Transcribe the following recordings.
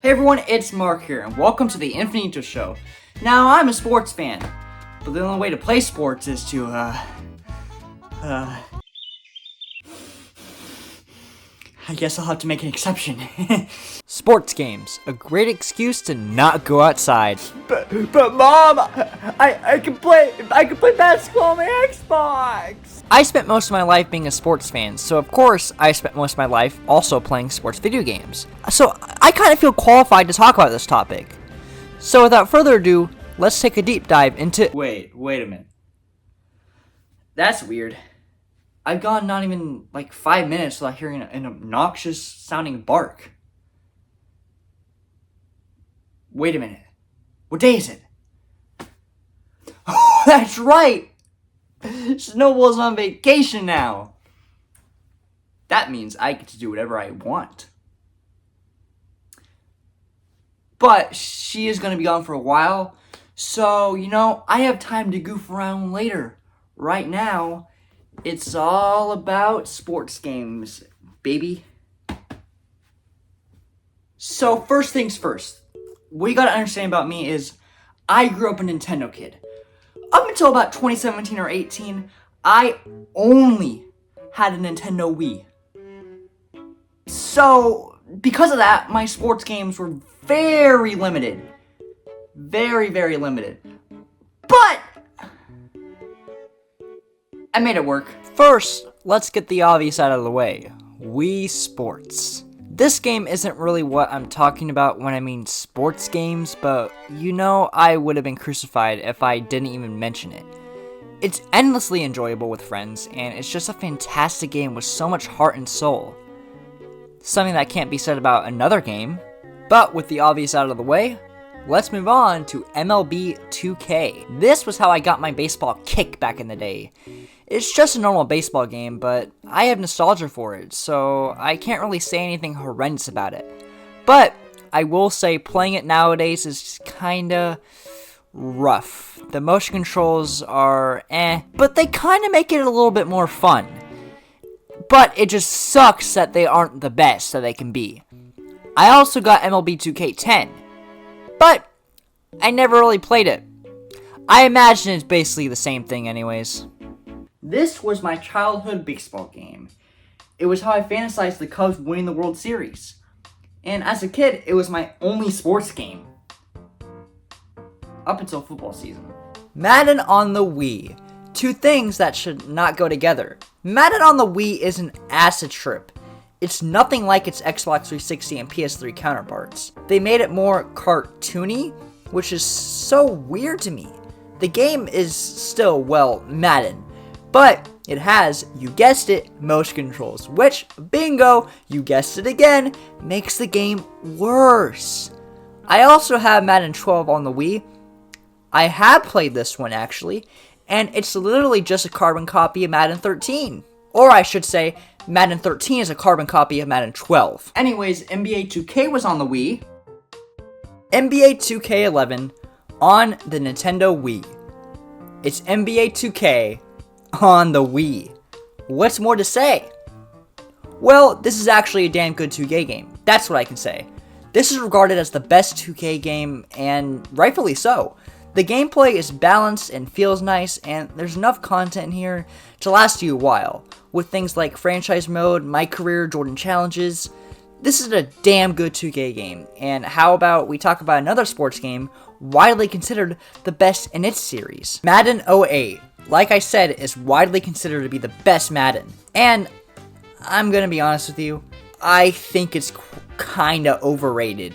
Hey everyone, it's Mark here, and welcome to the Infinito show. Now, I'm a sports fan, but the only way to play sports is to, I guess I'll have to make an exception. Sports games, a great excuse to not go outside. But Mom, I can play basketball on my Xbox. I spent most of my life being a sports fan, so of course I spent most of my life also playing sports video games. So I kind of feel qualified to talk about this topic. So without further ado, let's take a deep dive into... Wait a minute. That's weird. I've gone not even like 5 minutes without hearing an obnoxious sounding bark. Wait a minute. What day is it? Oh, that's right! Snowball's on vacation now. That means I get to do whatever I want. But she is going to be gone for a while, so, I have time to goof around later. Right now, it's all about sports games, baby. So, first things first. What you gotta understand about me is, I grew up a Nintendo kid. Up until about 2017 or 18, I only had a Nintendo Wii. So, because of that, my sports games were very limited. Very, very limited. But I made it work. First, let's get the obvious out of the way. Wii Sports. This game isn't really what I'm talking about when I mean sports games, but I would have been crucified if I didn't even mention it. It's endlessly enjoyable with friends, and it's just a fantastic game with so much heart and soul. Something that can't be said about another game. But with the obvious out of the way, let's move on to MLB 2K. This was how I got my baseball kick back in the day. It's just a normal baseball game, but I have nostalgia for it, so I can't really say anything horrendous about it. But I will say playing it nowadays is kinda rough. The motion controls are but they kinda make it a little bit more fun. But it just sucks that they aren't the best that they can be. I also got MLB 2K10, but I never really played it. I imagine it's basically the same thing anyways. This was my childhood baseball game. It was how I fantasized the Cubs winning the World Series. And as a kid, it was my only sports game. Up until football season. Madden on the Wii. Two things that should not go together. Madden on the Wii is an acid trip. It's nothing like its Xbox 360 and PS3 counterparts. They made it more cartoony, which is so weird to me. The game is still, Madden. But it has, you guessed it, motion controls, which, bingo, you guessed it again, makes the game worse. I also have Madden 12 on the Wii. I have played this one, actually, and it's literally just a carbon copy of Madden 13. Or I should say, Madden 13 is a carbon copy of Madden 12. Anyways, NBA 2K was on the Wii. NBA 2K11 on the Nintendo Wii. It's NBA 2K on the Wii. What's more to say? Well, this is actually a damn good 2K game. That's what I can say. This is regarded as the best 2K game, and rightfully so. The gameplay is balanced and feels nice, and there's enough content in here to last you a while, with things like franchise mode, my career, Jordan challenges. This is a damn good 2K game, and how about we talk about another sports game widely considered the best in its series? Madden 08. Like I said, is widely considered to be the best Madden. And I'm gonna be honest with you, I think it's kinda overrated.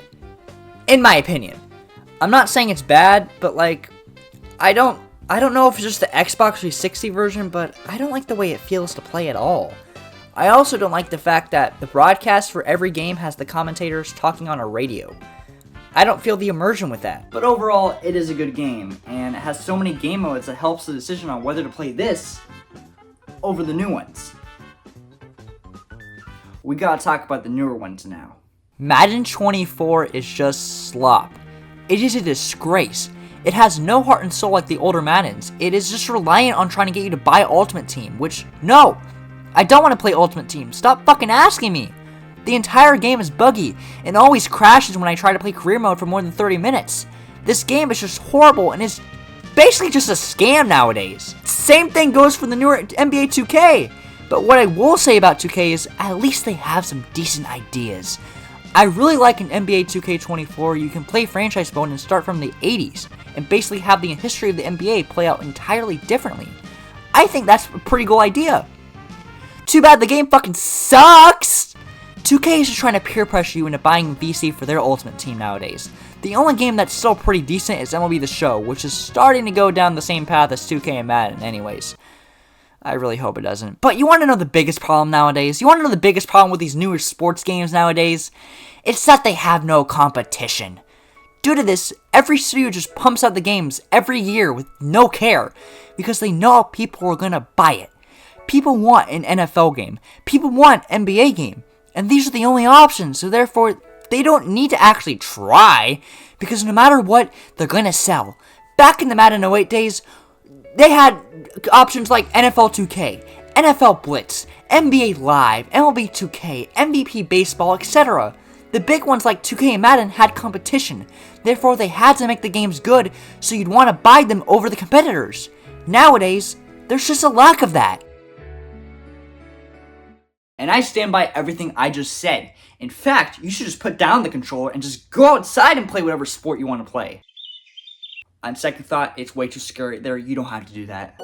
In my opinion. I'm not saying it's bad, but I don't know if it's just the Xbox 360 version, but I don't like the way it feels to play at all. I also don't like the fact that the broadcast for every game has the commentators talking on a radio. I don't feel the immersion with that. But overall, it is a good game, and it has so many game modes that helps the decision on whether to play this over the new ones. We gotta talk about the newer ones now. Madden 24 is just slop. It is a disgrace. It has no heart and soul like the older Maddens. It is just reliant on trying to get you to buy Ultimate Team, which, no! I don't want to play Ultimate Team. Stop fucking asking me! The entire game is buggy and always crashes when I try to play career mode for more than 30 minutes. This game is just horrible and is basically just a scam nowadays. Same thing goes for the newer NBA 2K. But what I will say about 2K is at least they have some decent ideas. I really like in NBA 2K24 you can play franchise mode and start from the 80s and basically have the history of the NBA play out entirely differently. I think that's a pretty cool idea. Too bad the game fucking sucks! 2K is just trying to peer pressure you into buying VC for their Ultimate Team nowadays. The only game that's still pretty decent is MLB The Show, which is starting to go down the same path as 2K and Madden anyways. I really hope it doesn't. But you want to know the biggest problem nowadays? You want to know the biggest problem with these newer sports games nowadays? It's that they have no competition. Due to this, every studio just pumps out the games every year with no care because they know people are going to buy it. People want an NFL game. People want an NBA game. And these are the only options, so therefore, they don't need to actually try, because no matter what, they're gonna sell. Back in the Madden 08 days, they had options like NFL 2K, NFL Blitz, NBA Live, MLB 2K, MVP Baseball, etc. The big ones like 2K and Madden had competition, therefore they had to make the games good so you'd want to buy them over the competitors. Nowadays, there's just a lack of that. And I stand by everything I just said. In fact, you should just put down the controller and just go outside and play whatever sport you want to play. On second thought, it's way too scary there. You don't have to do that.